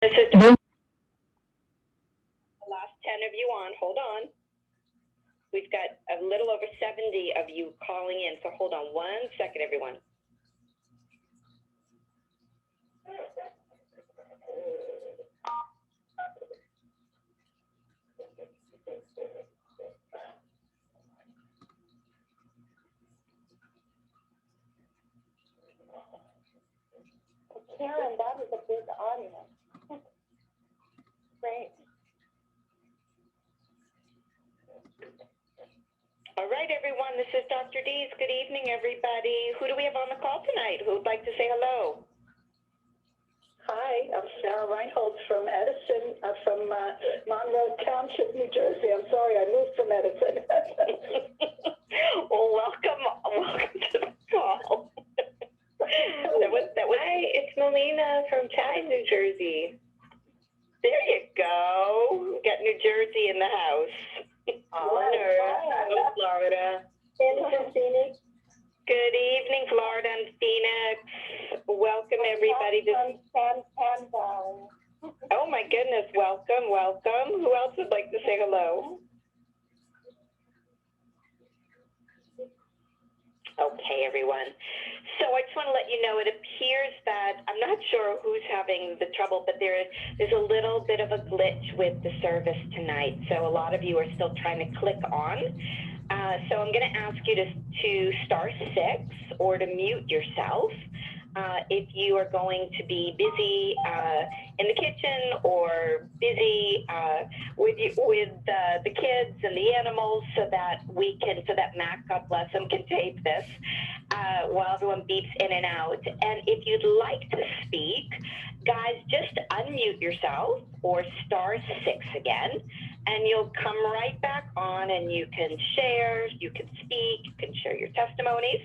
This is the last 10 of you on. Hold on. We've got a little over 70 of you calling in, so hold on 1 second, everyone. Karen, that is a big audience. Great. All right, everyone, this is Dr. Dees. Good evening, everybody. Who do we have on the call tonight? Who would like to say hello? Hi, I'm Sarah Reinholz from Edison, from Monroe Township, New Jersey. I'm sorry, I moved from Edison. Well, welcome to the call. Hi, it's Melina from Chatham, New Jersey. There you go. Got New Jersey in the house. Honor. Hello, Florida. In Phoenix. Good evening, Florida and Phoenix. Welcome, everybody. Oh, my goodness. Welcome, welcome. Who else would like to say hello? Okay, everyone. So I just want to let you know, it appears that, I'm not sure who's having the trouble, but there's a little bit of a glitch with the service tonight. So a lot of you are still trying to click on. So I'm going to ask you to star 6 or to mute yourself. If you are going to be busy in the kitchen or busy with the kids and the animals, so that Mac, God bless him, can tape this while everyone beeps in and out. And if you'd like to speak, guys, just unmute yourself or star 6 again, and you'll come right back on, and you can share, you can speak, you can share your testimonies,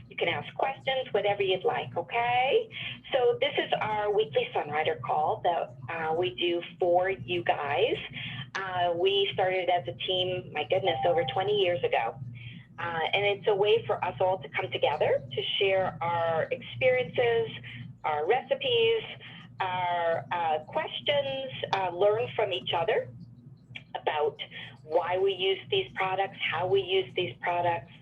you can ask questions, whatever you'd like, okay? So this is our weekly Sunrider call that we do for you guys. We started as a team, my goodness, over 20 years ago. And it's a way for us all to come together to share our experiences, our recipes, our questions, learn from each other about why we use these products, how we use these products.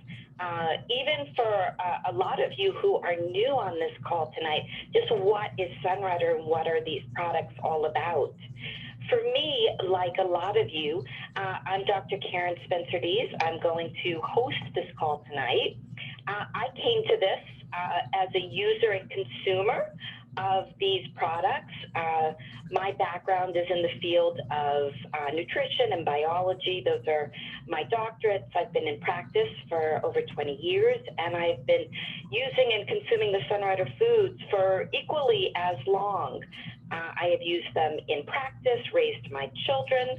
Even for a lot of you who are new on this call tonight, just what is Sunrider and what are these products all about? For me, like a lot of you, I'm Dr. Karen Spencer Dees. I'm going to host this call tonight. I came to this as a user and consumer of these products. My background is in the field of nutrition and biology. Those are my doctorates. I've been in practice for over 20 years, and I've been using and consuming the Sunrider foods for equally as long. I have used them in practice, raised my children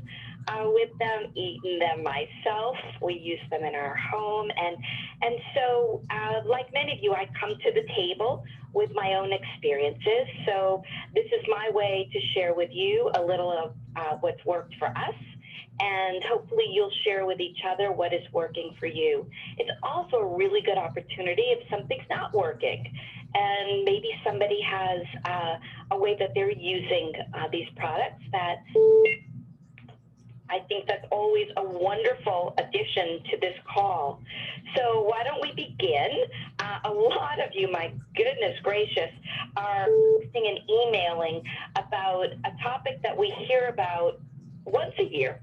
with them, eaten them myself. We use them in our home. And so, like many of you, I come to the table with my own experiences. So this is my way to share with you a little of what's worked for us. And hopefully you'll share with each other what is working for you. It's also a really good opportunity if something's not working, and maybe somebody has a way that they're using these products that I think that's always a wonderful addition to this call. So why don't we begin? A lot of you, my goodness gracious, are texting and emailing about a topic that we hear about once a year,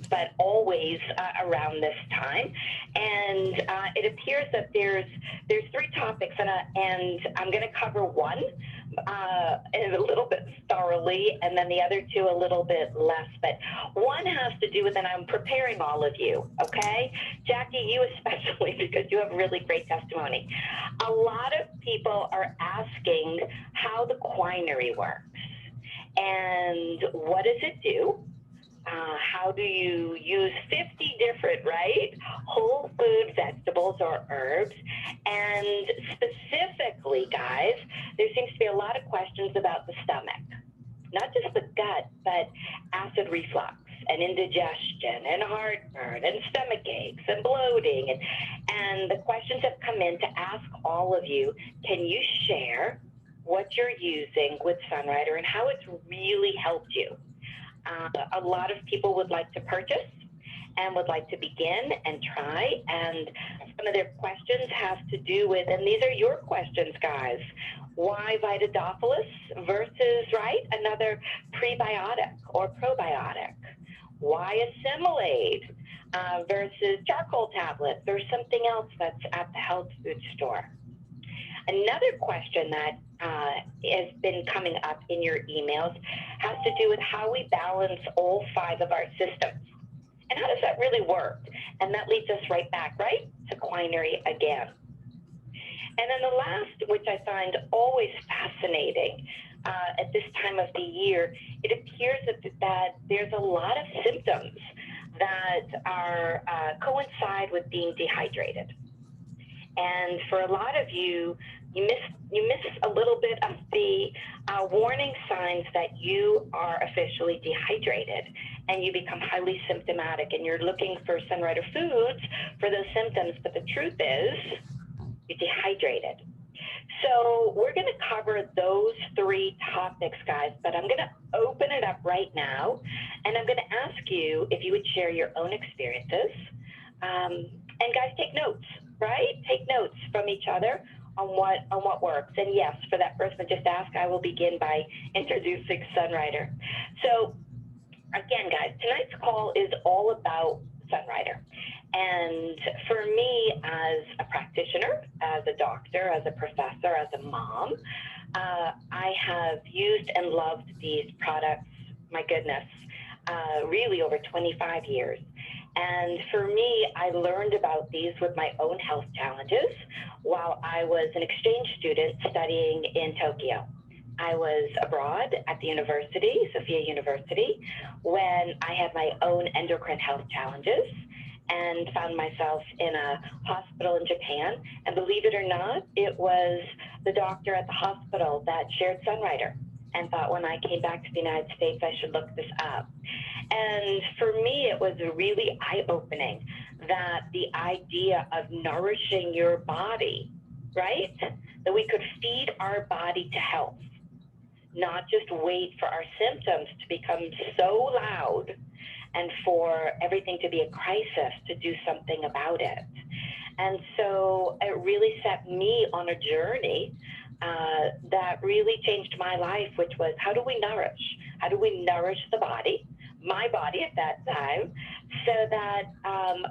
but always around this time. And it appears that there's 3 topics, and I'm going to cover one a little bit thoroughly, and then the other 2 a little bit less. But one has to do with, and I'm preparing all of you, okay? Jackie, you especially, because you have really great testimony. A lot of people are asking how the Quinary works, and what does it do? How do you use 50 different, right, whole food vegetables or herbs? And specifically, guys, there seems to be a lot of questions about the stomach, not just the gut, but acid reflux and indigestion and heartburn and stomach aches and bloating. And the questions have come in to ask all of you, can you share what you're using with Sunrider and how it's really helped you. A lot of people would like to purchase and would like to begin and try, and some of their questions have to do with, and these are your questions, guys, why Vitadoppolis versus, right, another prebiotic or probiotic? Why Assimilaid versus charcoal tablets or something else that's at the health food store? Another question that has been coming up in your emails has to do with how we balance all 5 of our systems. And how does that really work? And that leads us right back, right, to Quinary again. And then the last, which I find always fascinating at this time of the year, it appears that there's a lot of symptoms that are coincide with being dehydrated. And for a lot of you, you miss a little bit of the warning signs that you are officially dehydrated, and you become highly symptomatic, and you're looking for Sunrider foods for those symptoms, but the truth is you're dehydrated. So we're going to cover those 3 topics, guys, but I'm going to open it up right now, and I'm going to ask you if you would share your own experiences. And guys, take notes, right? Take notes from each other on what works. And yes, for that person that just asked, I will begin by introducing Sunrider. So again, guys, tonight's call is all about Sunrider. And for me, as a practitioner, as a doctor, as a professor, as a mom, I have used and loved these products, my goodness, really over 25 years. And for me, I learned about these with my own health challenges while I was an exchange student studying in Tokyo. I was abroad at the university, Sophia University, when I had my own endocrine health challenges and found myself in a hospital in Japan. And believe it or not, it was the doctor at the hospital that shared Sunrider and thought when I came back to the United States, I should look this up. And for me, it was really eye-opening that the idea of nourishing your body, right? That we could feed our body to health, not just wait for our symptoms to become so loud and for everything to be a crisis to do something about it. And so it really set me on a journey that really changed my life, which was how do we nourish? How do we nourish the body, my body at that time, so that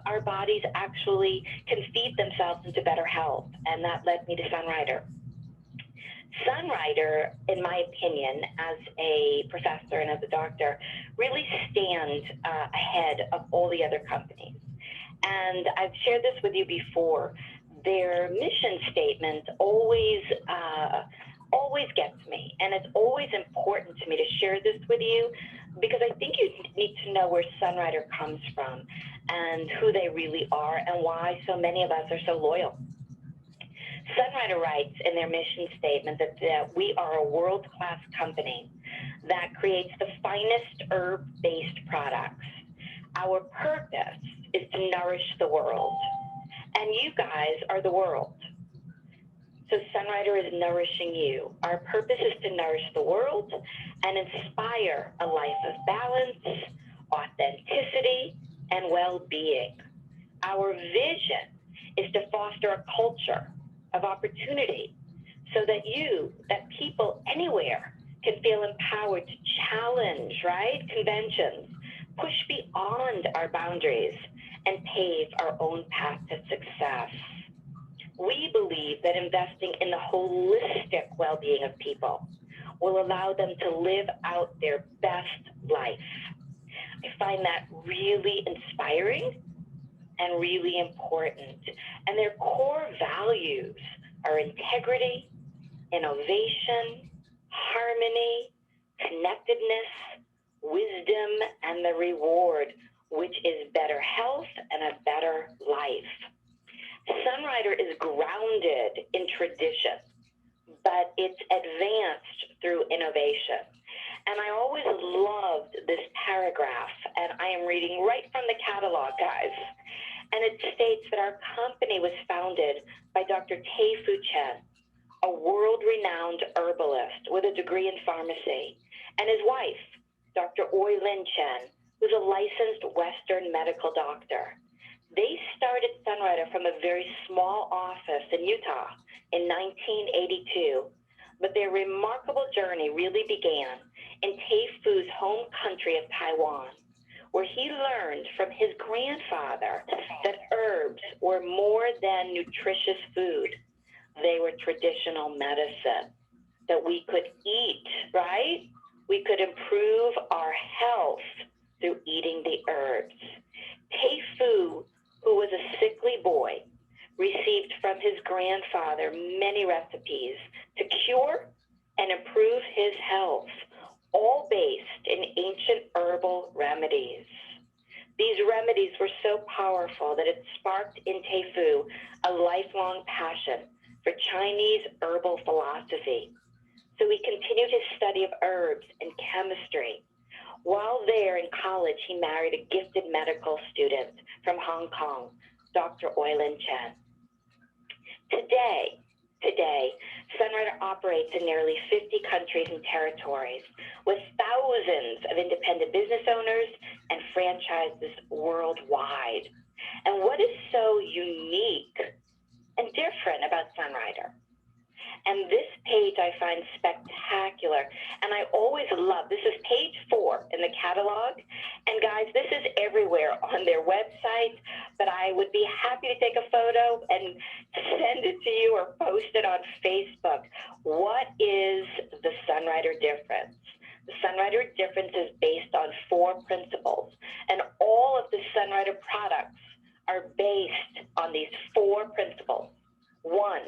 our bodies actually can feed themselves into better health? And that led me to Sunrider. Sunrider, in my opinion, as a professor and as a doctor, really stand ahead of all the other companies. And I've shared this with you before. Their mission statement always gets me, and it's always important to me to share this with you because I think you need to know where Sunrider comes from and who they really are and why so many of us are so loyal. Sunrider writes in their mission statement that we are a world-class company that creates the finest herb-based products. Our purpose is to nourish the world, and you guys are the world. So Sunrider is nourishing you. Our purpose is to nourish the world and inspire a life of balance, authenticity, and well-being. Our vision is to foster a culture of opportunity so that people anywhere can feel empowered to challenge, right, conventions, push beyond our boundaries, and pave our own path to success. We believe that investing in the holistic well-being of people will allow them to live out their best life. I find that really inspiring and really important. And their core values are integrity, innovation, harmony, connectedness, wisdom, and the reward, which is better health and a better life. Sunrider is grounded in tradition, but it's advanced through innovation. And I always loved this paragraph, and I am reading right from the catalog, guys. And it states that our company was founded by Dr. Tei Fu Chen, a world-renowned herbalist with a degree in pharmacy, and his wife, Dr. Oi Lin Chen, who's a licensed Western medical doctor. They started Sunrider from a very small office in Utah in 1982, but their remarkable journey really began in Tei-Fu's home country of Taiwan, where he learned from his grandfather that herbs were more than nutritious food. They were traditional medicine that we could eat, right? We could improve our health through eating the herbs. Tei-Fu, who was a sickly boy, received from his grandfather many recipes to cure and improve his health, all based in ancient herbal remedies. These remedies were so powerful that it sparked in Tei-Fu a lifelong passion for Chinese herbal philosophy. So he continued his study of herbs and chemistry. While there in college, he married a gifted medical student from Hong Kong, Dr. Oi Lin Chen. Today, Sunrider operates in nearly 50 countries and territories with thousands of independent business owners and franchises worldwide. And what is so unique and different about Sunrider? And this page I find spectacular, and I always love, this is page 4 in the catalog, and guys, this is everywhere on their website, but I would be happy to take a photo and send it to you or post it on Facebook. What is the Sunrider difference? The Sunrider difference is based on 4 principles, and all of the Sunrider products are based on these 4 principles. 1,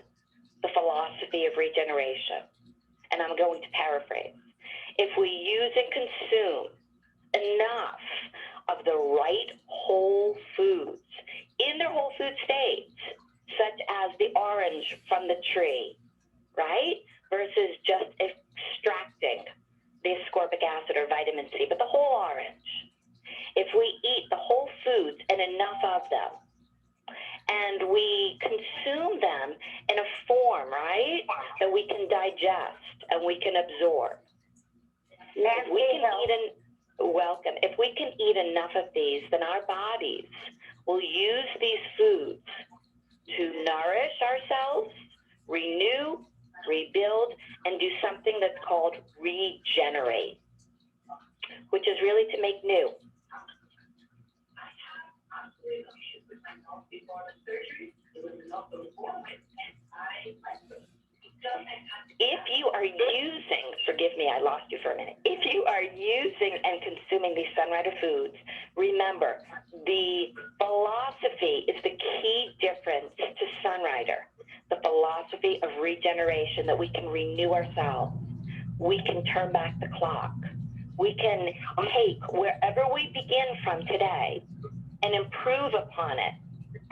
the philosophy of regeneration. And I'm going to paraphrase. If we use and consume enough of the right whole foods in their whole food states, such as the orange from the tree, right? Versus just extracting the ascorbic acid or vitamin C, but the whole orange. If we eat the whole foods and enough of them, and we consume them in a form, right, that we can digest and we can absorb. If we can if we can eat enough of these, then our bodies will use these foods to nourish ourselves, renew, rebuild, and do something that's called regenerate, which is really to make new. If you are using, forgive me, I lost you for a minute. If you are using and consuming these Sunrider foods, remember, the philosophy is the key difference to Sunrider. The philosophy of regeneration, that we can renew ourselves. We can turn back the clock. We can take wherever we begin from today and improve upon it.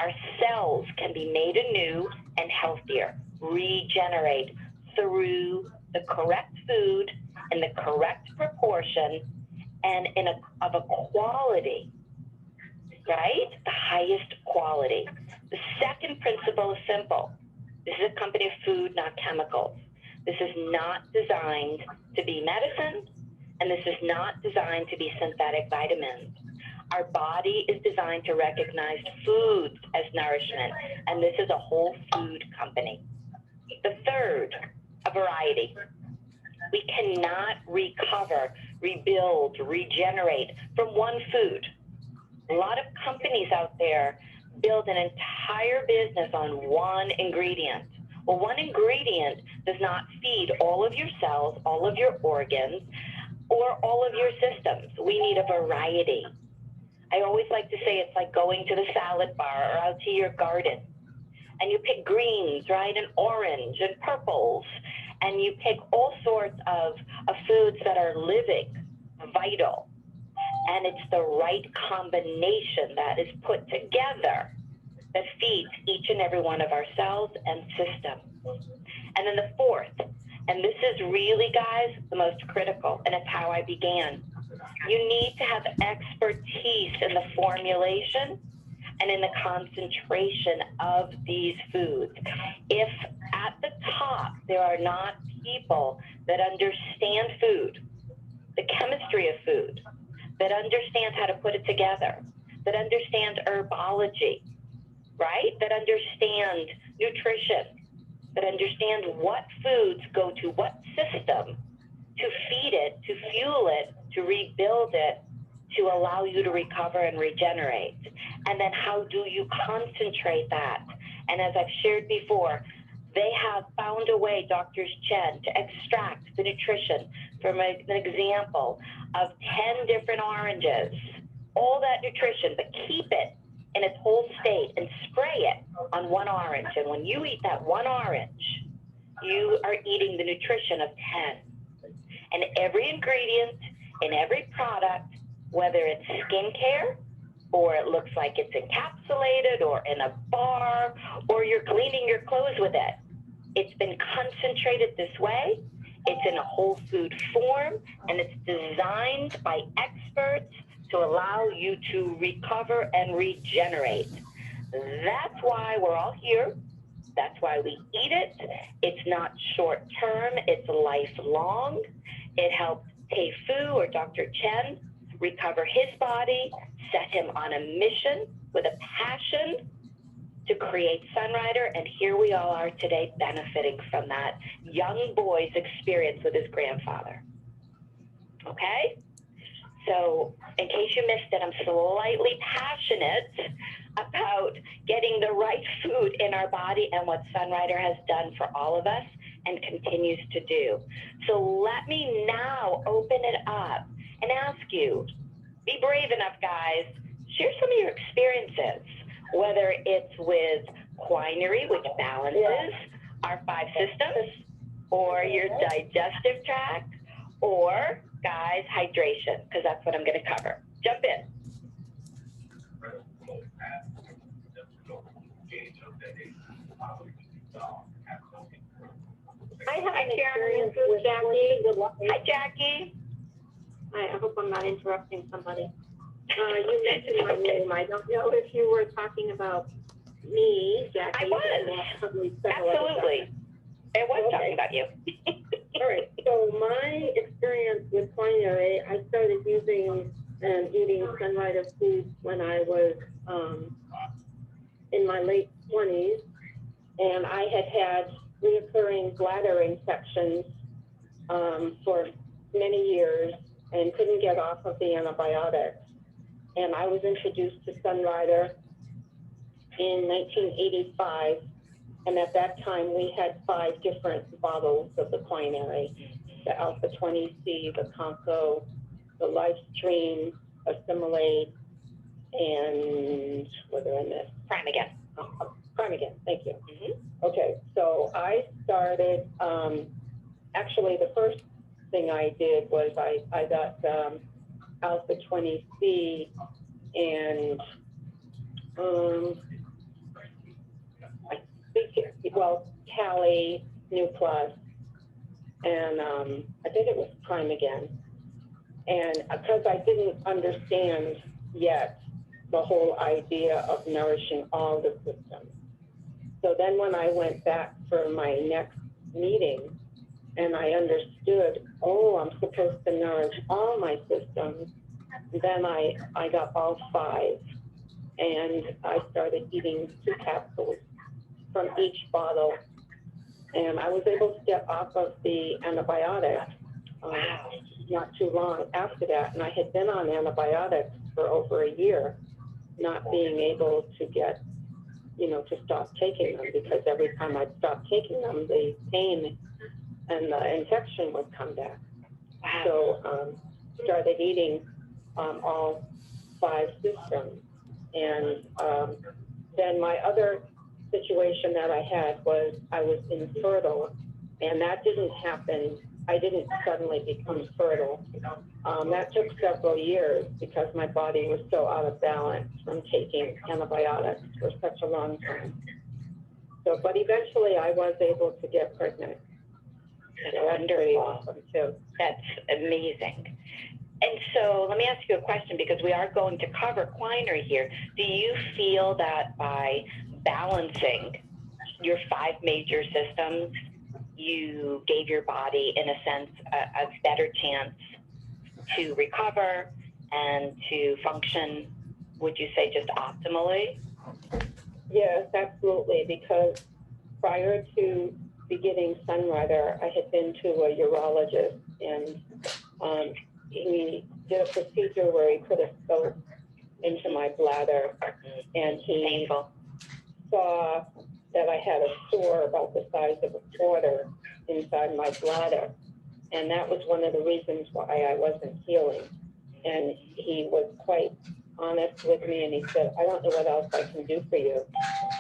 Our cells can be made anew and healthier, regenerate through the correct food in the correct proportion and of a quality, right? The highest quality. The second principle is simple. This is a company of food, not chemicals. This is not designed to be medicine, and this is not designed to be synthetic vitamins. Our body is designed to recognize foods as nourishment, and this is a whole food company. The third, a variety. We cannot recover, rebuild, regenerate from one food. A lot of companies out there build an entire business on one ingredient. Well, one ingredient does not feed all of your cells, all of your organs, or all of your systems. We need a variety. I always like to say it's like going to the salad bar or out to your garden. And you pick greens, right, and orange and purples. And you pick all sorts of foods that are living, vital. And it's the right combination that is put together that feeds each and every one of our cells and systems. And then the fourth, and this is really, guys, the most critical, and it's how I began. You need to have expertise in the formulation and in the concentration of these foods. If at the top, there are not people that understand food, the chemistry of food, that understand how to put it together, that understand herbology, right? That understand nutrition, that understand what foods go to what system to feed it, to fuel it, to rebuild it, to allow you to recover and regenerate. And then how do you concentrate that? And as I've shared before, they have found a way, Dr. Chen, to extract the nutrition from an example of 10 different oranges, all that nutrition, but keep it in its whole state and spray it on one orange. And when you eat that one orange, you are eating the nutrition of 10. And every ingredient in every product, whether it's skincare, or it looks like it's encapsulated or in a bar, or you're cleaning your clothes with it, it's been concentrated this way. It's in a whole food form, and it's designed by experts to allow you to recover and regenerate. That's why we're all here. That's why we eat it. It's not short term, it's lifelong. It helped Tei-Fu or Dr. Chen recover his body, set him on a mission with a passion to create Sunrider, and here we all are today benefiting from that young boy's experience with his grandfather. Okay? So in case you missed it, I'm slightly passionate about getting the right food in our body and what Sunrider has done for all of us and continues to do. So let me now open it up and ask you, be brave enough, guys, share some of your experiences, whether it's with Quinary, which balances our 5 systems, or your digestive tract, or, guys, hydration, because that's what I'm going to cover. Jump in. I have an experience with Jackie. Hi, Jackie. I hope I'm not interrupting somebody. You mentioned my name. I don't know if you were talking about me, Jackie. I was. Absolutely. I was talking about you. All right. So my experience with Quinary, I started using and eating Sunrider foods when I was in my late 20s, and I had reoccurring bladder infections for many years and couldn't get off of the antibiotics. And I was introduced to Sunrider in 1985. And at that time, we had 5 different bottles of the Quinary, the Alpha 20C, the Conco, the Livestream, Assimilaid, and what did I miss? Prime again. Prime again, thank you. Okay, so I started, actually the first thing I did was I got Alpha 20C and I think, well, Cali, New Plus, and I think it was Prime again. And because I didn't understand yet the whole idea of nourishing all the systems. So then when I went back for my next meeting and I understood, oh, I'm supposed to nourish all my systems, then I got all 5. And I started eating 2 capsules from each bottle. And I was able to get off of the antibiotics not too long after that. And I had been on antibiotics for over a year, not being able to get, to stop taking them, because every time I'd stop taking them, the pain and the infection would come back. So started eating all 5 systems. And then my other situation that I had was I was infertile, and that didn't happen. I didn't suddenly become fertile. That took several years because my body was so out of balance from taking antibiotics for such a long time. So, but eventually I was able to get pregnant. So that's very awesome too. That's amazing. And so let me ask you a question, because we are going to cover Quinary here. Do you feel that by balancing your 5 major systems, you gave your body, in a sense, a better chance to recover and to function, would you say, just optimally? Yes, absolutely, because prior to beginning Sunrider, I had been to a urologist, and he did a procedure where he put a scope into my bladder, and he Painful. saw that I had a sore about the size of a quarter inside my bladder, and that was one of the reasons why I wasn't healing. And he was quite honest with me, and he said, I don't know what else I can do for you.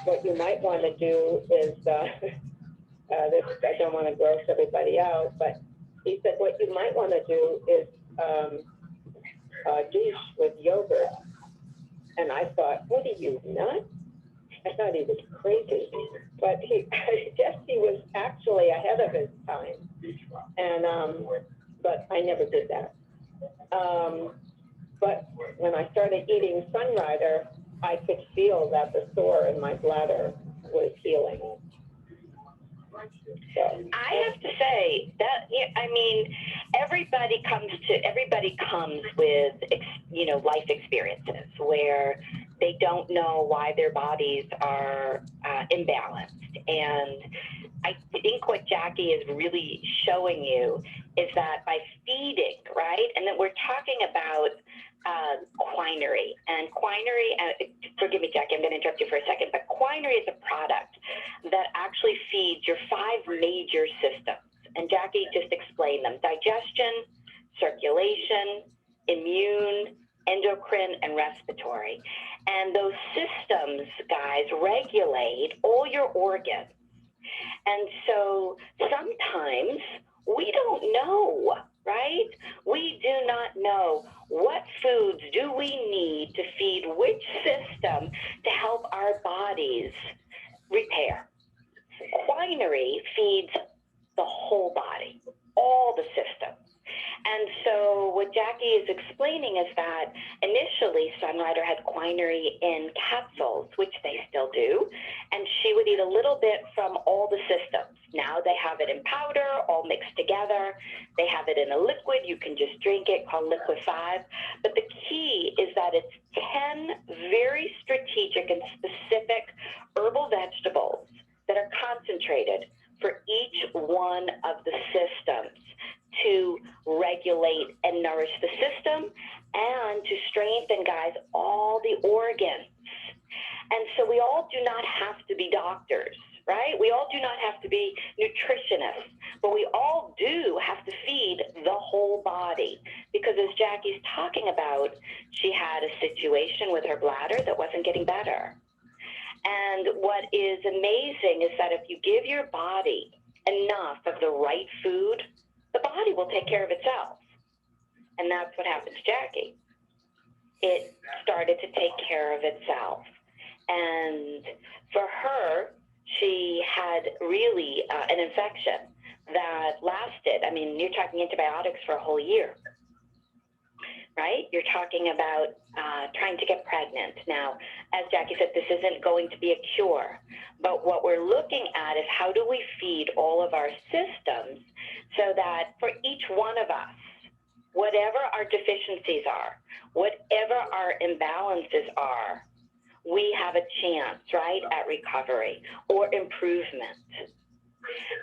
What you might want to do is, I don't want to gross everybody out, but he said, what you might want to do is douche with yogurt. And I thought, what are you, nuts? I thought he was crazy, but I guess he was actually ahead of his time. And, but I never did that. But when I started eating Sunrider, I could feel that the sore in my bladder was healing. So, I have to say that, I mean, everybody comes with, life experiences where they don't know why their bodies are imbalanced. And I think what Jackie is really showing you is that by feeding, right? And then we're talking about Quinary. And Quinary, forgive me, Jackie, I'm going to interrupt you for a second, but Quinary is a product that actually feeds your 5 major systems. And Jackie just explained them: digestion, circulation, immune, endocrine, and respiratory. And those systems, guys, regulate all your organs. And so sometimes we don't know, right? We do not know what foods do we need to feed which system to help our bodies repair. Quinary feeds the whole body, all the systems. And so what Jackie is explaining is that initially Sunrider had Quinary in capsules, which they still do, and she would eat a little bit from all the systems. Now they have it in powder, all mixed together. They have it in a liquid. You can just drink it, called Liquid 5. But the key is that it's 10 very strategic and specific herbal vegetables that are concentrated for each one of the systems to regulate and nourish the system and to strengthen, guys, all the organs. And so we all do not have to be doctors, right? We all do not have to be nutritionists, but we all do have to feed the whole body, because as Jackie's talking about, she had a situation with her bladder that wasn't getting better. And what is amazing is that if you give your body enough of the right food, the body will take care of itself. And that's what happened to Jackie. It started to take care of itself. And for her, she had really an infection that lasted, I mean, you're talking antibiotics for a whole year, right? You're talking about trying to get pregnant. Now, as Jackie said, this isn't going to be a cure, but what we're looking at is how do we feed all of our systems so that for each one of us, whatever our deficiencies are, whatever our imbalances are, we have a chance, right, at recovery or improvement.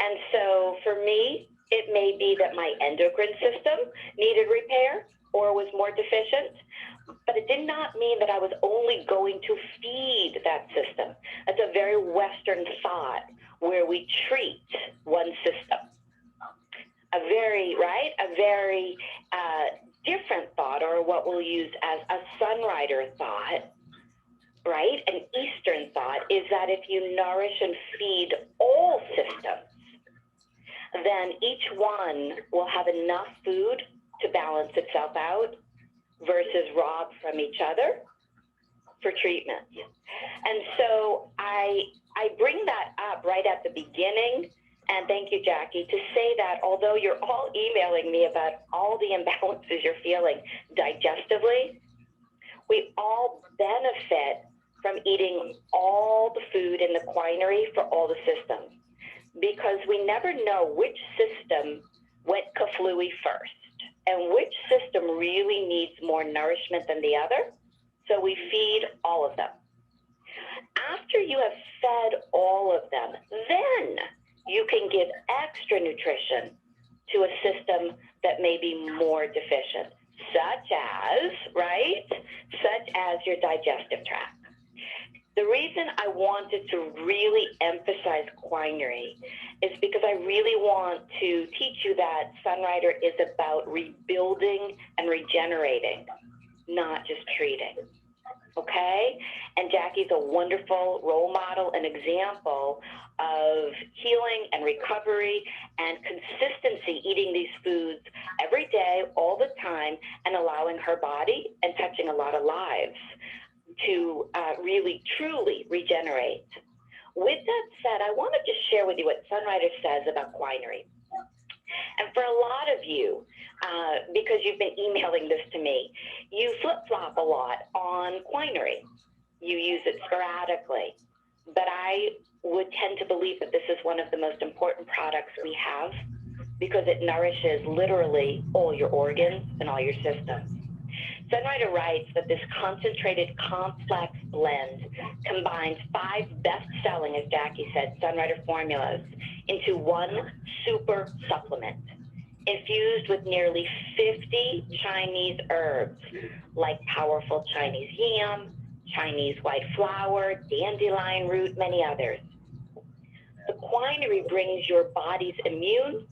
And so for me, it may be that my endocrine system needed repair or was more deficient, but it did not mean that I was only going to feed that system. That's a very Western thought where we treat one system. A very different thought, or what we'll use as a Sunrider thought, right? An Eastern thought is that if you nourish and feed all systems, then each one will have enough food to balance itself out versus rob from each other for treatment. And so I bring that up right at the beginning, and thank you, Jackie, to say that although you're all emailing me about all the imbalances you're feeling digestively, we all benefit from eating all the food in the quinary for all the systems, because we never know which system went kaflooey first and which system really needs more nourishment than the other. So we feed all of them. After you have fed all of them, then you can give extra nutrition to a system that may be more deficient, such as your digestive tract. The reason I wanted to really emphasize quinary is because I really want to teach you that Sunrider is about rebuilding and regenerating, not just treating. Okay? And Jackie's a wonderful role model and example of healing and recovery and consistency, eating these foods every day, all the time, and allowing her body and touching a lot of lives to really, truly regenerate. With that said, I want to just share with you what Sunrider says about quinary. And for a lot of you, because you've been emailing this to me, you flip-flop a lot on quinary. You use it sporadically. But I would tend to believe that this is one of the most important products we have because it nourishes literally all your organs and all your systems. Sunrider writes that this concentrated complex blend combines 5 best-selling, as Jackie said, Sunrider formulas into one super supplement, infused with nearly 50 Chinese herbs like powerful Chinese yam, Chinese white flower, dandelion root, many others. The quinary brings your body's immune,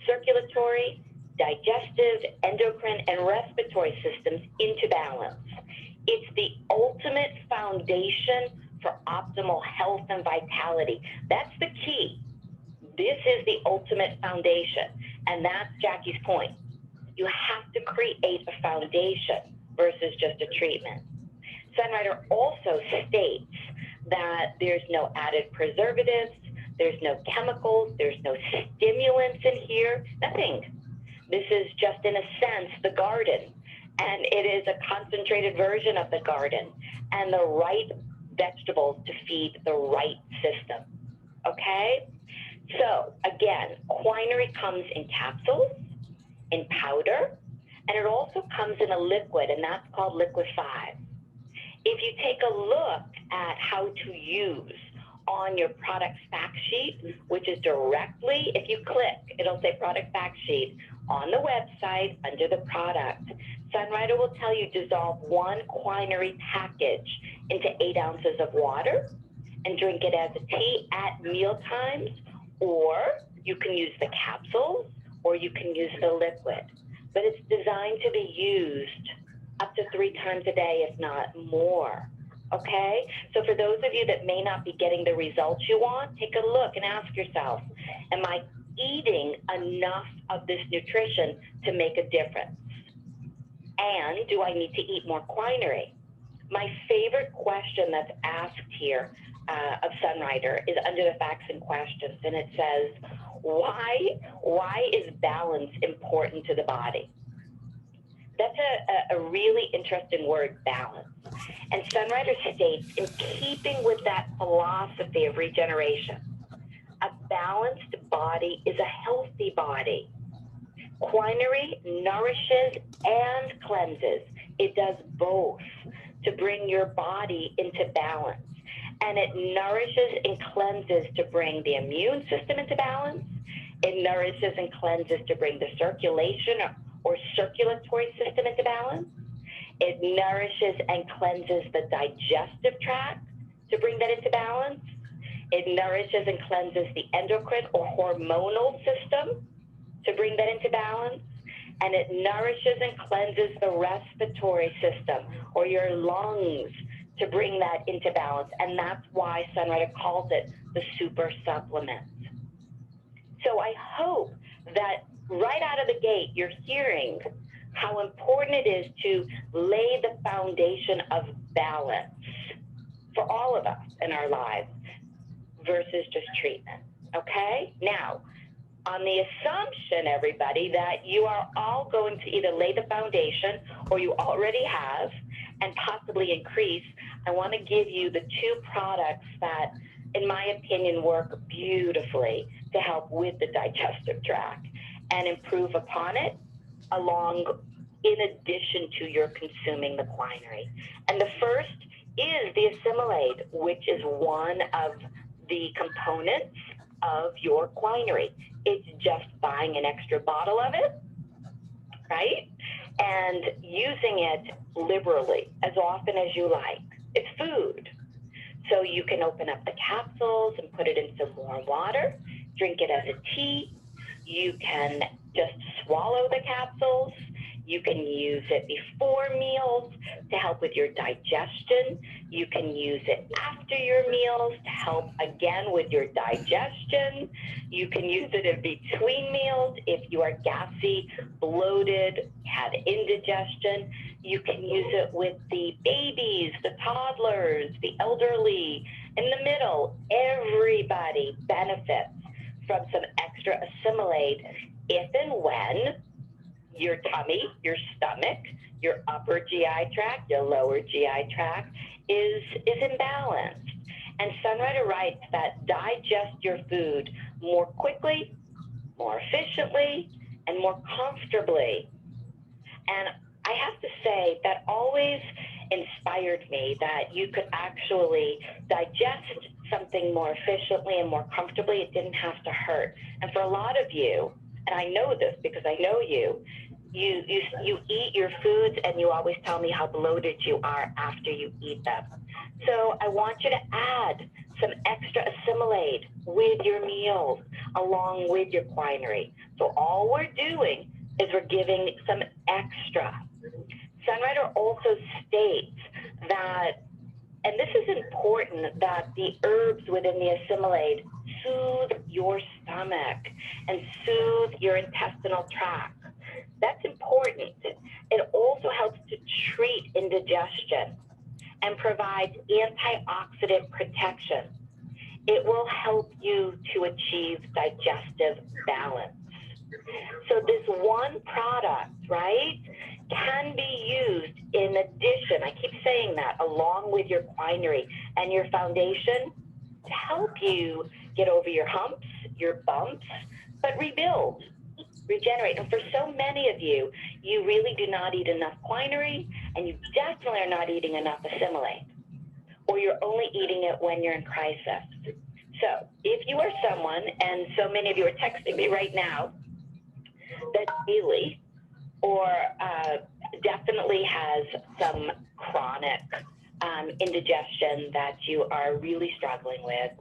circulatory, digestive, endocrine, and respiratory systems into balance. It's the ultimate foundation for optimal health and vitality. That's the key. This is the ultimate foundation, and that's Jackie's point. You have to create a foundation versus just a treatment. Sunrider also states that there's no added preservatives, there's no chemicals, there's no stimulants in here, nothing. This is just, in a sense, the garden, and it is a concentrated version of the garden and the right vegetables to feed the right system, okay? So, again, quinary comes in capsules, in powder, and it also comes in a liquid, and that's called Liquid 5. If you take a look at how to use on your product fact sheet, which is directly, if you click, it'll say product fact sheet on the website under the product. Sunrider will tell you dissolve 1 quinary package into 8 ounces of water and drink it as a tea at meal times, or you can use the capsules, or you can use the liquid. But it's designed to be used up to 3 times a day, if not more. Okay? So for those of you that may not be getting the results you want, take a look and ask yourself, am I eating enough of this nutrition to make a difference? And do I need to eat more quinary? My favorite question that's asked here of Sunrider is under the facts and questions, and it says, why is balance important to the body? That's a really interesting word, balance. And Sunrider states, in keeping with that philosophy of regeneration, a balanced body is a healthy body. Quinary nourishes and cleanses. It does both to bring your body into balance. And it nourishes and cleanses to bring the immune system into balance. It nourishes and cleanses to bring the circulation or circulatory system into balance. It nourishes and cleanses the digestive tract to bring that into balance. It nourishes and cleanses the endocrine or hormonal system to bring that into balance. And it nourishes and cleanses the respiratory system or your lungs to bring that into balance. And that's why Sunrider calls it the super supplement. So I hope that right out of the gate, you're hearing how important it is to lay the foundation of balance for all of us in our lives versus just treatment, okay? Now, on the assumption, everybody, that you are all going to either lay the foundation or you already have, and possibly increase, I want to give you the two products that, in my opinion, work beautifully to help with the digestive tract and improve upon it in addition to your consuming the quinary. And the first is the Assimilaid, which is one of the components of your quinary. It's just buying an extra bottle of it, right? And using it liberally as often as you like. It's food. So you can open up the capsules and put it in some warm water, drink it as a tea. You can just swallow the capsules. You can use it before meals to help with your digestion. You can use it after your meals to help again with your digestion. You can use it in between meals if you are gassy, bloated, had indigestion. You can use it with the babies, the toddlers, the elderly, in the middle. Everybody benefits from some extra Assimilaid if and when your tummy, your stomach, your upper GI tract, your lower GI tract is imbalanced. And Sunrider writes that digest your food more quickly, more efficiently, and more comfortably. And I have to say that always inspired me that you could actually digest something more efficiently and more comfortably. It didn't have to hurt. And for a lot of you, and I know this because I know you eat your foods and you always tell me how bloated you are after you eat them. So I want you to add some extra Assimilaid with your meals along with your quinary. So all we're doing is we're giving some extra. Sunrider also states that, and this is important, that the herbs within the Assimilaid soothe your stomach and soothe your intestinal tract. That's important. It also helps to treat indigestion and provides antioxidant protection. It will help you to achieve digestive balance. So this one product, right, can be used in addition, I keep saying that, along with your quinary and your foundation to help you get over your humps, your bumps, but rebuild, regenerate. And for so many of you, you really do not eat enough quinary, and you definitely are not eating enough Assimilaid, or you're only eating it when you're in crisis. So if you are someone, and so many of you are texting me right now, that daily or definitely has some chronic indigestion that you are really struggling with,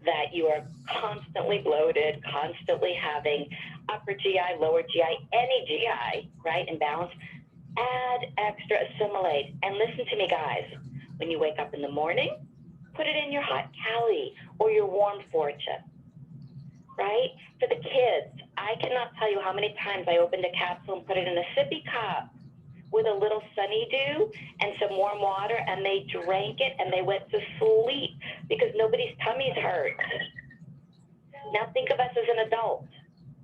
that you are constantly bloated, constantly having upper GI, lower GI, any GI, right, imbalance, add extra Assimilaid. And listen to me, guys, when you wake up in the morning, put it in your hot Cali or your warm Fortune, right? For the kids, I cannot tell you how many times I opened a capsule and put it in a sippy cup with a little Sunny Dew and some warm water, and they drank it and they went to sleep because nobody's tummies hurt. Now think of us as an adult.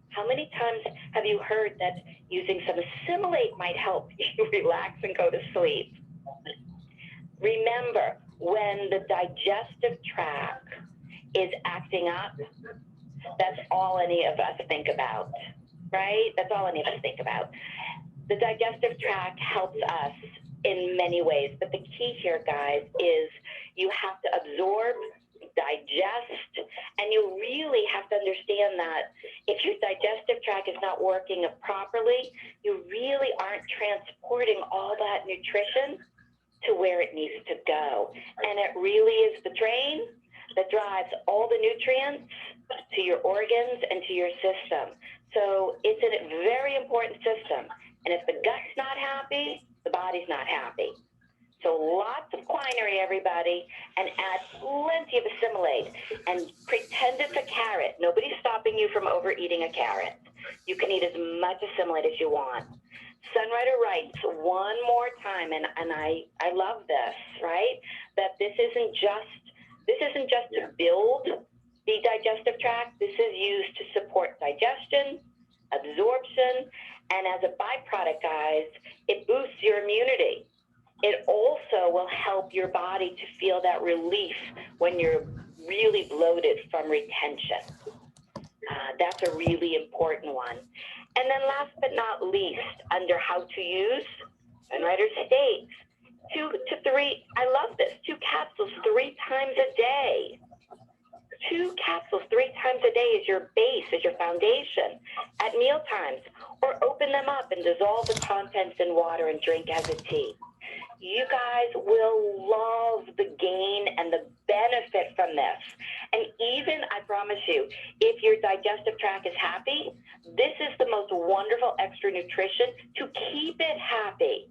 How many times have you heard that using some Assimilaid might help you relax and go to sleep? Remember, when the digestive tract is acting up, that's all any of us think about, right? That's all any of us think about. The digestive tract helps us in many ways, but the key here, guys, is you have to absorb, digest, and you really have to understand that if your digestive tract is not working properly, you really aren't transporting all that nutrition to where it needs to go. And it really is the train that drives all the nutrients to your organs and to your system. So it's a very important system. And if the gut's not happy, the body's not happy. So lots of quinary, everybody, and add plenty of Assimilaid. And pretend it's a carrot. Nobody's stopping you from overeating a carrot. You can eat as much Assimilaid as you want. Sunrider writes one more time, and I love this, right? That this isn't just to build the digestive tract. This is used to support digestion, absorption, and as a byproduct, guys, it boosts your immunity. It also help your body to feel that relief when you're really bloated from retention. That's a really important one. And then last but not least, under how to use, Sunrider states 2 to 3, I love this, 2 capsules 3 times a day. 2 capsules 3 times a day is your base, is your foundation at meal times, or open them up and dissolve the contents in water and drink as a tea. You guys will love the gain and the benefit from this. And even, I promise you, if your digestive tract is happy, this is the most wonderful extra nutrition to keep it happy.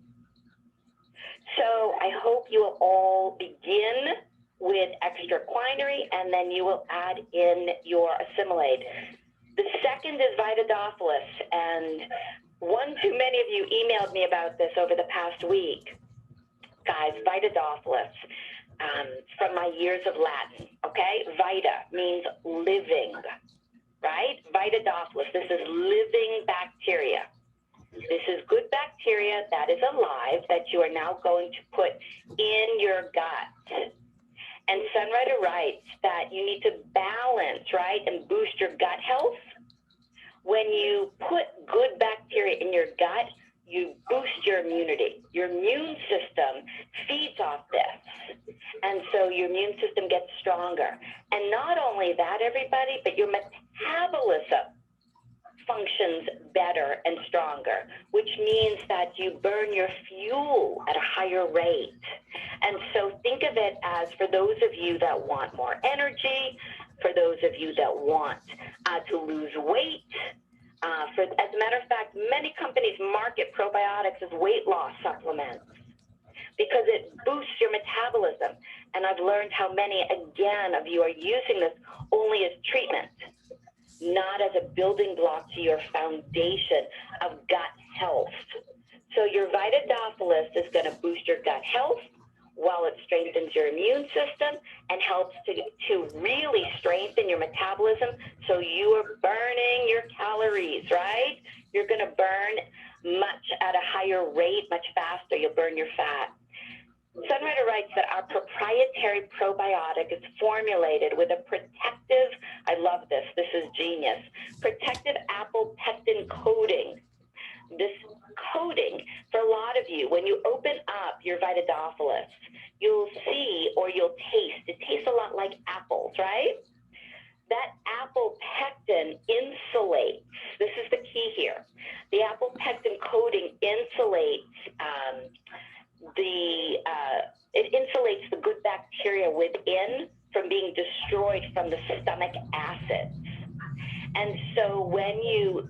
So I hope you will all begin with extra quinary, and then you will add in your Assimilaid. The second is Vitadoppolis, and one too many of you emailed me about this over the past week. Guys, Vitadoppolis, from my years of Latin, okay? Vita means living, right? Vitadoppolis, this is living bacteria. This is good bacteria that is alive that you are now going to put in your gut. And Sunrider writes that you need to balance, right, and boost your gut health. When you put good bacteria in your gut, you boost your immunity. Your immune system feeds off this. And so your immune system gets stronger. And not only that, everybody, but your metabolism functions better and stronger, which means that you burn your fuel at a higher rate. And so think of it as, for those of you that want more energy, for those of you that want to lose weight, as a matter of fact, many companies market probiotics as weight loss supplements because it boosts your metabolism. And I've learned how many, again, of you are using this only as treatment, not as a building block to your foundation of gut health. So your Vitadoppolis is going to boost your gut health while it strengthens your immune system and helps to really strengthen your metabolism, so you are burning your calories, right? You're going to burn much at a higher rate, much faster. You'll burn your fat. Sunrider writes that our proprietary probiotic is formulated with a protective, I love this, this is genius, protective apple pectin coating. This coating, for a lot of you, when you open up your Vitadoppolis, you'll see or you'll taste, it tastes a lot like apples, right? That apple pectin insulates, this is the key here, the apple pectin coating insulates it insulates the good bacteria within from being destroyed from the stomach acids. And so when you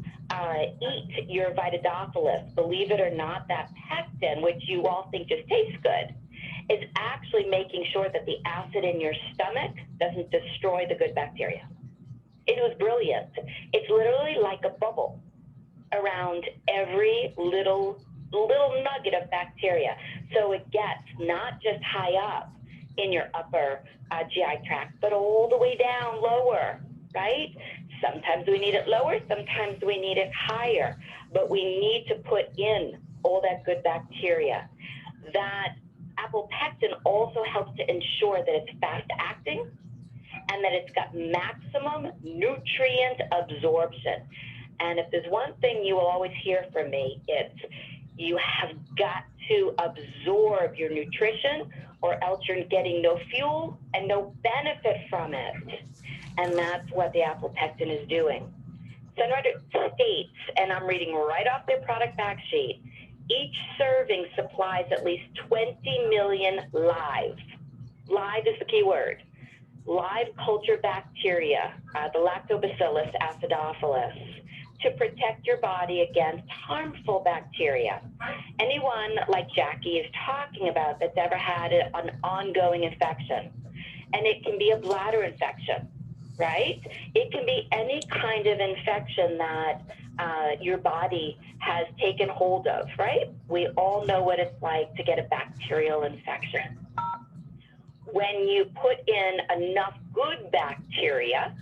eat your Vitadoppolis, believe it or not, that pectin, which you all think just tastes good, is actually making sure that the acid in your stomach doesn't destroy the good bacteria. It was brilliant. It's literally like a bubble around every little nugget of bacteria. So it gets not just high up in your upper GI tract, but all the way down lower, right? Sometimes we need it lower, sometimes we need it higher, but we need to put in all that good bacteria. That apple pectin also helps to ensure that it's fast acting and that it's got maximum nutrient absorption. And if there's one thing you will always hear from me, it's you have got to absorb your nutrition or else you're getting no fuel and no benefit from it. And that's what the apple pectin is doing. Sunrider states, and I'm reading right off their product fact sheet, each serving supplies at least 20 million live is the key word, live culture bacteria, the Lactobacillus acidophilus, to protect your body against harmful bacteria. Anyone like Jackie is talking about that's ever had an ongoing infection, and it can be a bladder infection, right? It can be any kind of infection that your body has taken hold of, right? We all know what it's like to get a bacterial infection. When you put in enough good bacteria,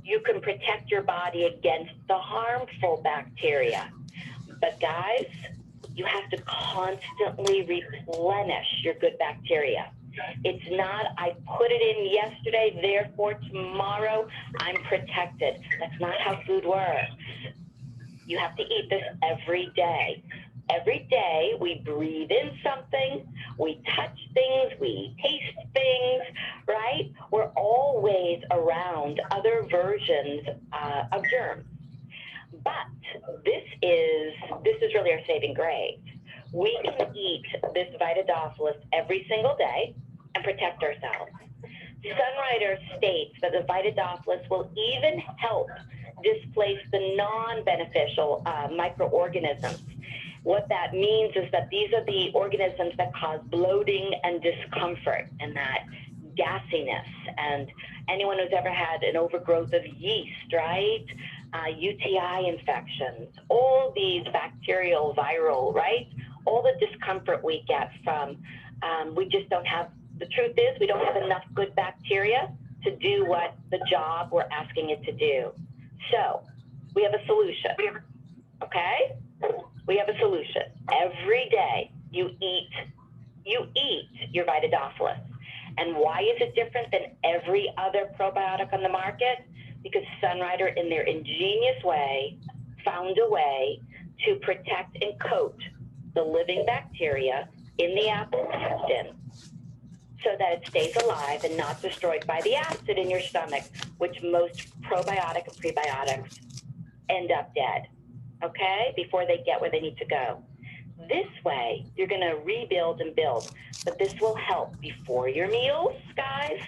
you can protect your body against the harmful bacteria. But guys, you have to constantly replenish your good bacteria. It's not, I put it in yesterday, therefore tomorrow I'm protected. That's not how food works. You have to eat this every day. Every day we breathe in something, we touch things, we taste things, right? We're always around other versions of germs. But this is really our saving grace. We can eat this Vitadoppolis every single day and protect ourselves. Sunrider states that the Vitadoppolis will even help displace the non-beneficial microorganisms. What that means is that these are the organisms that cause bloating and discomfort and that gassiness. And anyone who's ever had an overgrowth of yeast, right? UTI infections, all these bacterial, viral, right? All the discomfort we get from, we just don't have, the truth is we don't have enough good bacteria to do what the job we're asking it to do. So we have a solution, okay? We have a solution. Every day you eat your Vitadoppolis. And why is it different than every other probiotic on the market? Because Sunrider, in their ingenious way, found a way to protect and coat the living bacteria in the apple intestine so that it stays alive and not destroyed by the acid in your stomach, which most probiotic and prebiotics end up dead, okay, before they get where they need to go. This way, you're going to rebuild and build, but this will help before your meals, guys,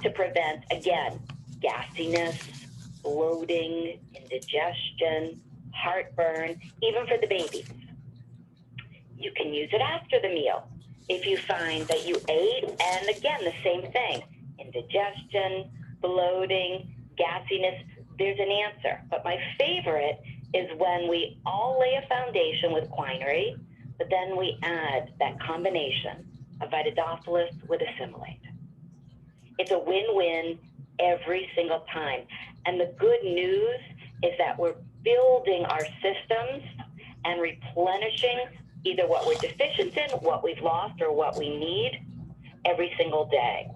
to prevent, again, gassiness, bloating, indigestion, heartburn, even for the babies. You can use it after the meal if you find that you ate, and again, the same thing, indigestion, bloating, gassiness, there's an answer. But my favorite is when we all lay a foundation with Quinary, but then we add that combination of Vitadoppolis with Assimilaid. It's a win-win every single time. And the good news is that we're building our systems and replenishing either what we're deficient in, what we've lost, or what we need every single day.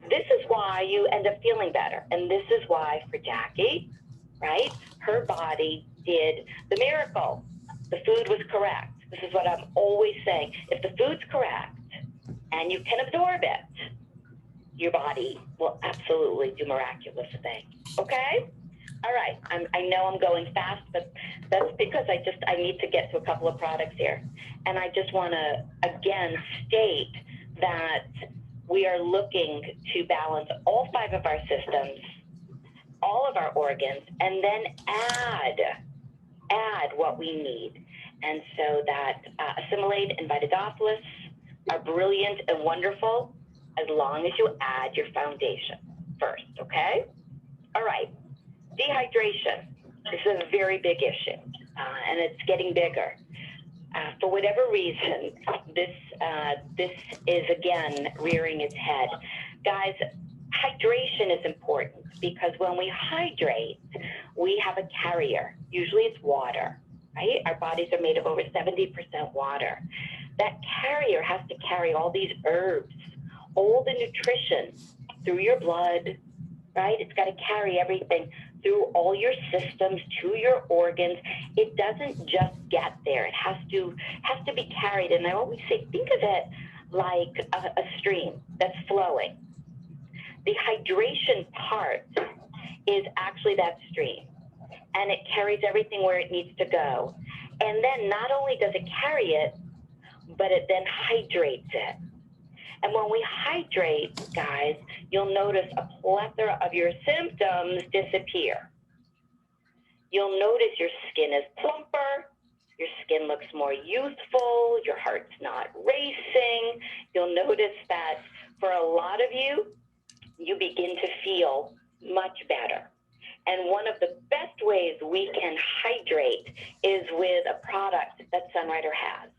This is why you end up feeling better. And this is why for Jackie, right, her body did the miracle. The food was correct. This is what I'm always saying. If the food's correct and you can absorb it, your body will absolutely do miraculous things. Okay? All right. I know I'm going fast, but that's because I need to get to a couple of products here. And I just want to, again, state that we are looking to balance all 5 of our systems, all of our organs, and then add what we need. And so that Assimilaid and Vitadoppolis are brilliant and wonderful as long as you add your foundation first, okay? All right, dehydration. This is a very big issue, and it's getting bigger. For whatever reason, this is, again, rearing its head. Guys, hydration is important because when we hydrate, we have a carrier. Usually it's water, right? Our bodies are made of over 70% water. That carrier has to carry all these herbs, all the nutrition through your blood, right? It's got to carry everything through all your systems to your organs. It doesn't just get there. It has to be carried. And I always say, think of it like a stream that's flowing. The hydration part is actually that stream, and it carries everything where it needs to go. And then not only does it carry it, but it then hydrates it. And when we hydrate, guys, you'll notice a plethora of your symptoms disappear. You'll notice your skin is plumper, your skin looks more youthful, your heart's not racing. You'll notice that for a lot of you, you begin to feel much better. And one of the best ways we can hydrate is with a product that Sunrider has.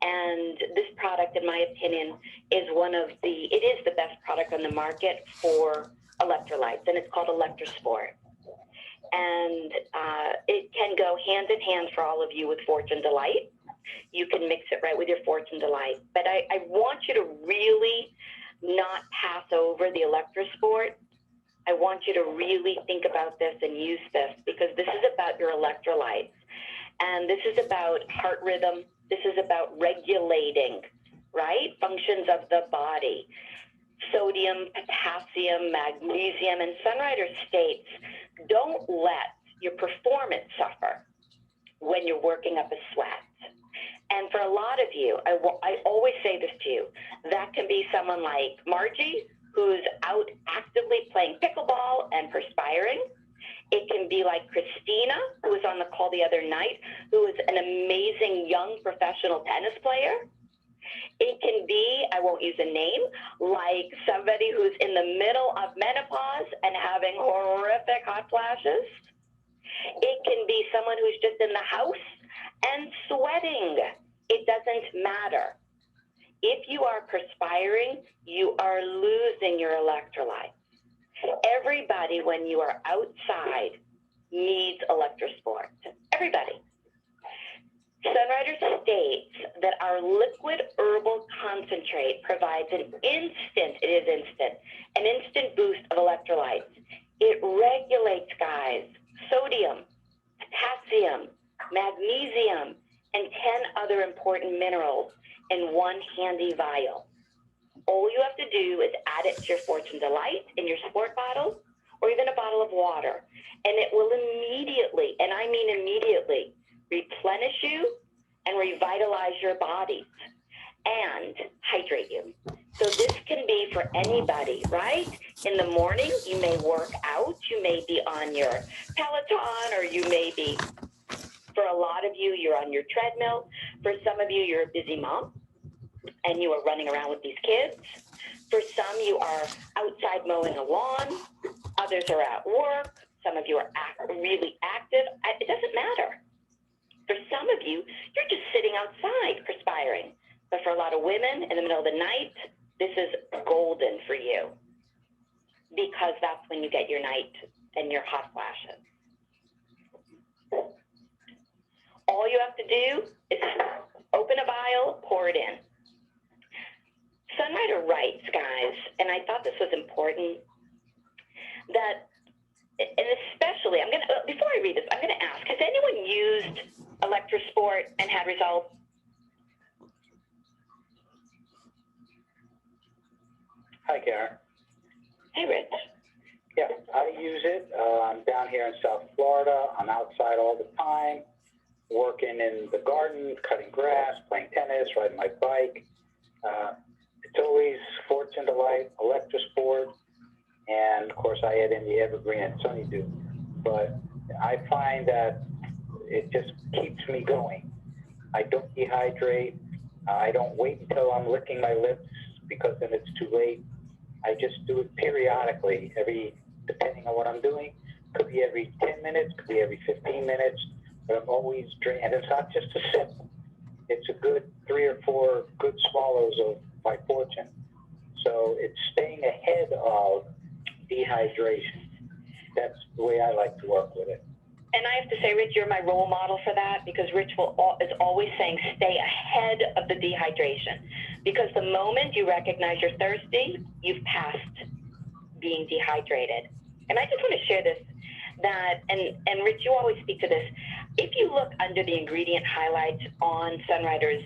And this product, in my opinion, is it is the best product on the market for electrolytes, and it's called ElectroSport. And it can go hand in hand for all of you with Fortune Delight. you can mix it right with your Fortune Delight. But I want you to really not pass over the ElectroSport. I want you to really think about this and use this, because this is about your electrolytes. And this is about heart rhythm. This is about regulating, right, functions of the body. Sodium, potassium, magnesium, and Sunrider states, don't let your performance suffer when you're working up a sweat. And for a lot of you, I always say this to you, that can be someone like Margie, who's out actively playing pickleball and perspiring. It can be like Christina, who was on the call the other night, who is an amazing young professional tennis player. It can be, I won't use a name, like somebody who's in the middle of menopause and having horrific hot flashes. It can be someone who's just in the house and sweating. It doesn't matter. If you are perspiring, you are losing your electrolytes. Everybody, when you are outside, needs ElectroSport. Everybody. Sunrider states that our liquid herbal concentrate provides an instant boost of electrolytes. It regulates, guys, sodium, potassium, magnesium, and 10 other important minerals in one handy vial. All you have to do is add it to your Fortune Delight in your sport bottle, or even a bottle of water, and it will immediately, and I mean immediately, replenish you and revitalize your bodies and hydrate you. So this can be for anybody, right? In the morning, you may work out, you may be on your Peloton, or you may be, for a lot of you, you're on your treadmill. For some of you, you're a busy mom and you are running around with these kids. For some, you are outside mowing a lawn. Others are at work. Some of you are really active. It doesn't matter. For some of you, you're just sitting outside perspiring. But for a lot of women in the middle of the night, this is golden for you, because that's when you get your night and your hot flashes. All you have to do is open a vial, pour it in. Sunrider writes, guys, and I thought this was important, that, and especially, before I read this, I'm going to ask, has anyone used ElectroSport and had results? Hi, Karen. Hey, Rich. Yeah, I use it. I'm down here in South Florida. I'm outside all the time, working in the garden, cutting grass, playing tennis, riding my bike. It's always Fortune Delight, ElectroSport, and of course I add in the Evergreen and Sunny Dew. But I find that it just keeps me going. I don't dehydrate. I don't wait until I'm licking my lips, because then it's too late. I just do it periodically, depending on what I'm doing. Could be every 10 minutes, could be every 15 minutes, but I'm always drinking. And it's not just a sip. It's a good 3 or 4 good swallows of my Fortune. So it's staying ahead of dehydration. That's the way I like to work with it. And I have to say, Rich, you're my role model for that, because Rich is always saying stay ahead of the dehydration. Because the moment you recognize you're thirsty, you've passed being dehydrated. And I just want to share this, and Rich, you always speak to this. If you look under the ingredient highlights on Sunrider's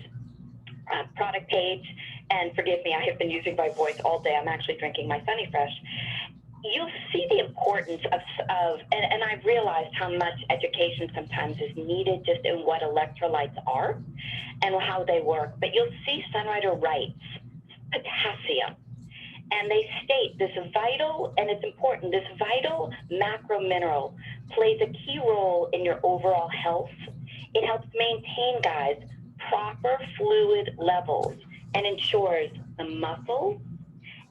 product page, and forgive me, I have been using my voice all day. I'm actually drinking my Sunny Fresh. You'll see the importance of and I've realized how much education sometimes is needed just in what electrolytes are and how they work. But you'll see Sunrider writes potassium. And they state this vital, and it's important, this vital macro mineral plays a key role in your overall health. It helps maintain, guys, proper fluid levels and ensures the muscles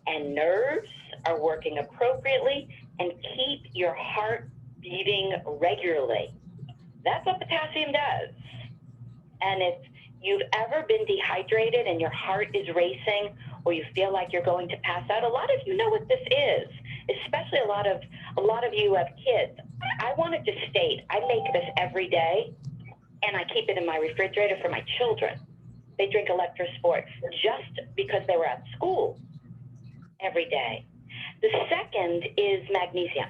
and nerves are working appropriately and keep your heart beating regularly. That's what potassium does. And if you've ever been dehydrated and your heart is racing, or you feel like you're going to pass out, a lot of you know what this is, especially a lot of you who have kids. I wanted to state, I make this every day, and I keep it in my refrigerator for my children. They drink ElectroSport just because they were at school every day. The second is magnesium.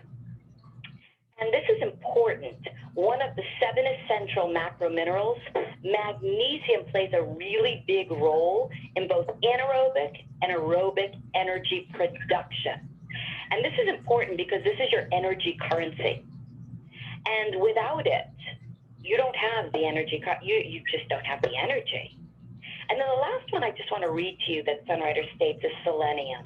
And this is important. One of the 7 essential macro minerals, magnesium plays a really big role in both anaerobic and aerobic energy production. And this is important because this is your energy currency. And without it, you don't have the energy, you just don't have the energy. And then the last one I just want to read to you that Sunrider states is selenium.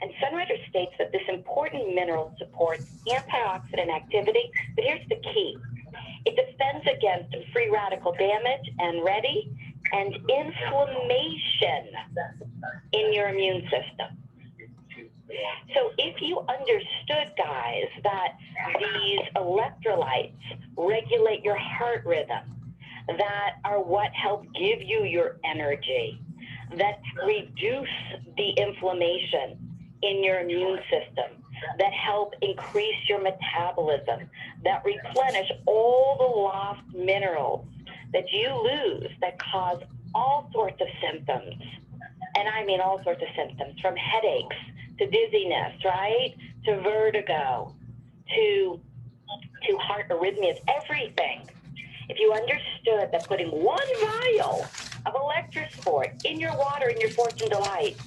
And Sunrider states that this important mineral supports antioxidant activity, but here's the key. It defends against free radical damage and inflammation in your immune system. So if you understood, guys, that these electrolytes regulate your heart rhythm, that are what help give you your energy, that reduce the inflammation in your immune system, that help increase your metabolism, that replenish all the lost minerals that you lose that cause all sorts of symptoms. And I mean all sorts of symptoms, from headaches to dizziness, right? To vertigo, to heart arrhythmias, everything. If you understood that putting 1 vial of ElectroSport in your water, in your Fortune Delight,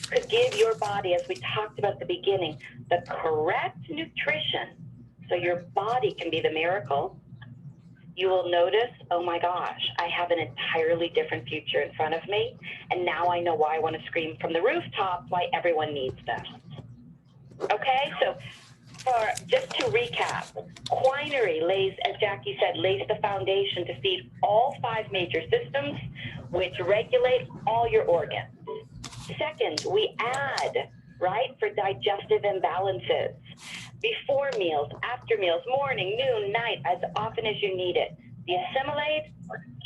could give your body, as we talked about at the beginning, the correct nutrition so your body can be the miracle, you will notice, oh my gosh, I have an entirely different future in front of me. And now I know why I want to scream from the rooftops why everyone needs this. Okay, so just to recap, Quinary lays, as Jackie said, lays the foundation to feed all 5 major systems, which regulate all your organs. Second, we add, right, for digestive imbalances, before meals, after meals, morning, noon, night, as often as you need it, the Assimilaid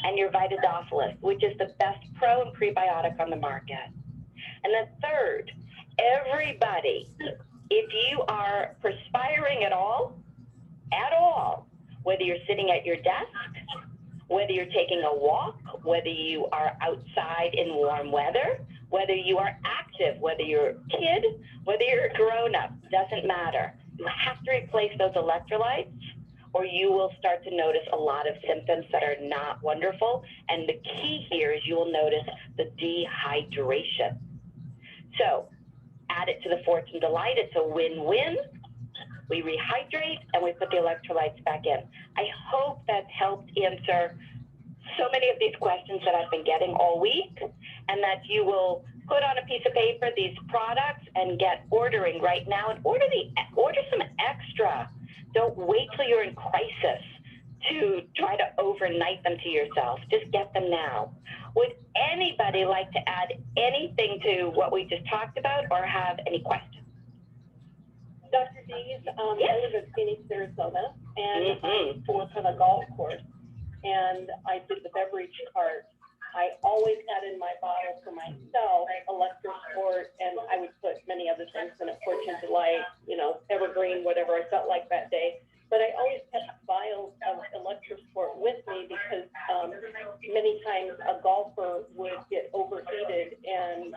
and your Vitadoppolis, which is the best pro and prebiotic on the market. And then third, everybody, if you are perspiring at all, whether you're sitting at your desk, whether you're taking a walk, whether you are outside in warm weather, whether you are active, whether you're a kid, whether you're a grown-up, doesn't matter. You have to replace those electrolytes or you will start to notice a lot of symptoms that are not wonderful. And the key here is you will notice the dehydration. So add it to the Fortune Delight. It's a win-win. We rehydrate and we put the electrolytes back in. I hope that helped answer so many of these questions that I've been getting all week, and that you will put on a piece of paper these products and get ordering right now, and order some extra. Don't wait till you're in crisis to try to overnight them to yourself. Just get them now. Would anybody like to add anything to what we just talked about or have any questions? Dr. Dees, Yes. I live in Phoenix, Arizona, and I work on a golf course, and I did the beverage cart. I always had in my bottle for myself ElectroSport, and I would put many other things in it, Fortune Delight, Evergreen, whatever I felt like that day. But I always kept vials of ElectroSport with me because many times a golfer would get overheated and,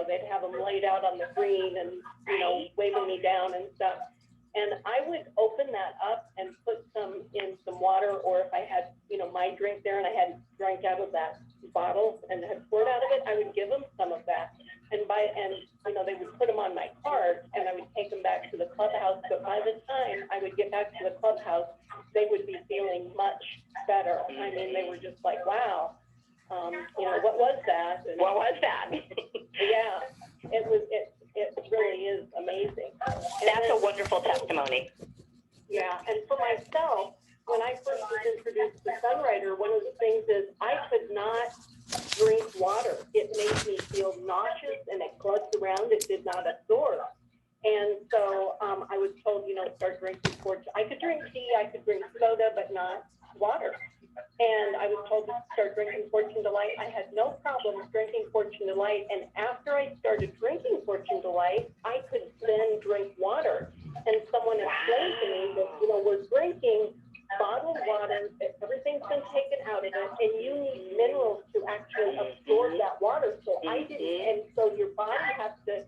they'd have them laid out on the green and, waving me down and stuff. And I would open that up and put some in some water, or if I had, my drink there and I hadn't drank out of that bottle and had poured out of it, I would give them some of that. And they would put them on my cart and I would take them back to the clubhouse. But by the time I would get back to the clubhouse, they would be feeling much better. I mean, they were just like, wow, what was that? And, what was that? Yeah, it really is amazing. That's a wonderful testimony. Yeah, and for myself, when I first was introduced to Sunrider, one of the things is I could not drink water. It made me feel nauseous and it clumped around. It did not absorb. And so I was told, start drinking Fortune. I could drink tea, I could drink soda, but not water. And I was told to start drinking Fortune Delight. I had no problem drinking Fortune Delight. And after I started drinking Fortune Delight, I could then drink water. And someone explained to me that, we're drinking bottled water, everything's been taken out of it, and you need minerals to actually absorb that water. So I didn't, and so your body has to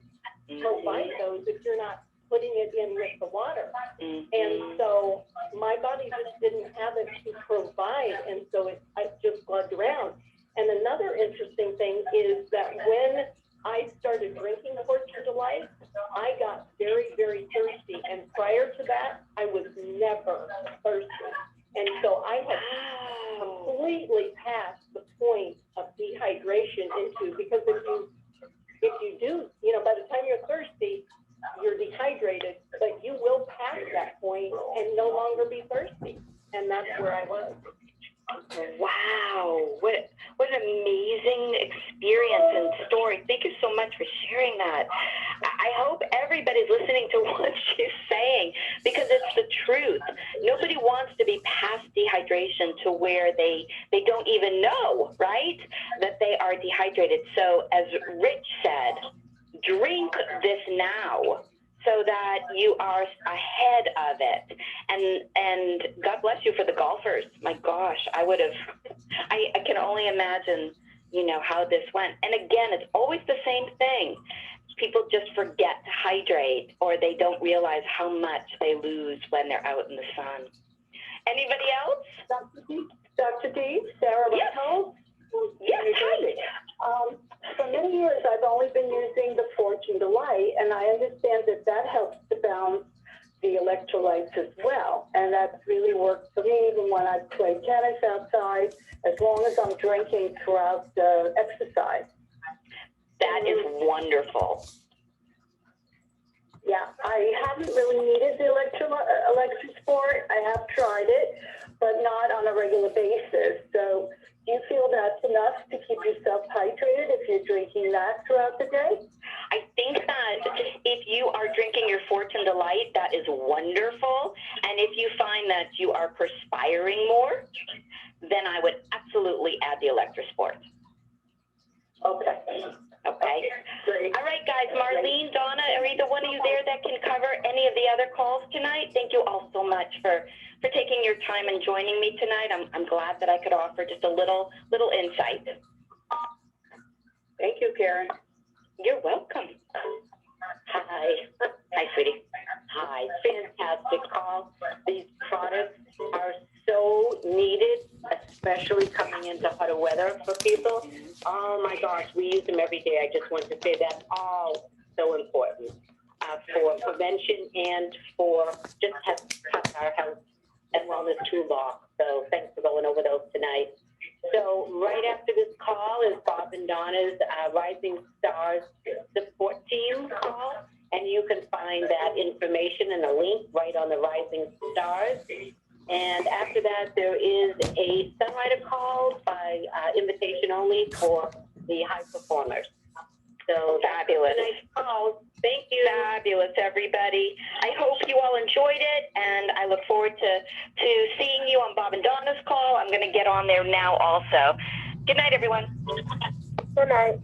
provide those if you're not putting it in with the water. And so my body just didn't have it to provide, and so I just glugged around. And another interesting thing is that when I started drinking Fortune Delight, I got very, very thirsty. And prior to that, I was never thirsty. And so I had completely passed the point of dehydration into, because if you do, you know, by the time you're thirsty, you're dehydrated, but you will pass that point and no longer be thirsty. And that's where I was. Wow, what an amazing experience and story. Thank you so much for sharing that. I hope everybody's listening to what she's saying, because it's the truth. Nobody wants to be past dehydration to where they don't even know, right, that they are dehydrated. So as Rich said, drink this now, so that you are ahead of it. And God bless you for the golfers. My gosh, I can only imagine, you know, how this went. And again, it's always the same thing. People just forget to hydrate, or they don't realize how much they lose when they're out in the sun. Anybody else? Dr. Dees, Sarah Russell. Yes, hi. For many years, I've only been using the Fortune Delight, and I understand that helps to balance the electrolytes as well. And that's really worked for me even when I play tennis outside, as long as I'm drinking throughout the exercise. That is wonderful. Yeah, I haven't really needed the ElectroSport. I have tried it, but not on a regular basis. So do you feel that's enough to keep yourself hydrated if you're drinking that throughout the day? I think that if you are drinking your Fortune Delight, that is wonderful. And if you find that you are perspiring more, then I would absolutely add the ElectroSport. Okay. Okay. Great. All right, guys. Marlene, Donna, are either one of you there that can cover any of the other calls tonight? Thank you all so much for taking your time and joining me tonight. I'm glad that I could offer just a little insight. Thank you, Karen. You're welcome. Hi. Hi, sweetie. Hi. Fantastic call. These products are so needed, especially coming into hotter weather for people. Oh my gosh, we use them every day. I just want to say that's all so important for prevention and for just have our health and wellness toolbox. So thanks for going over those tonight. So right after this call is Bob and Donna's Rising Stars support team call, and you can find that information and a link right on the Rising Stars. And after that, there is a Sunrider call by invitation only for the high performers. So fabulous. Nice call. Thank you. Fabulous, everybody. I hope you all enjoyed it, and I look forward to seeing you on Bob and Donna's call. I'm going to get on there now also. Good night, everyone. Good night.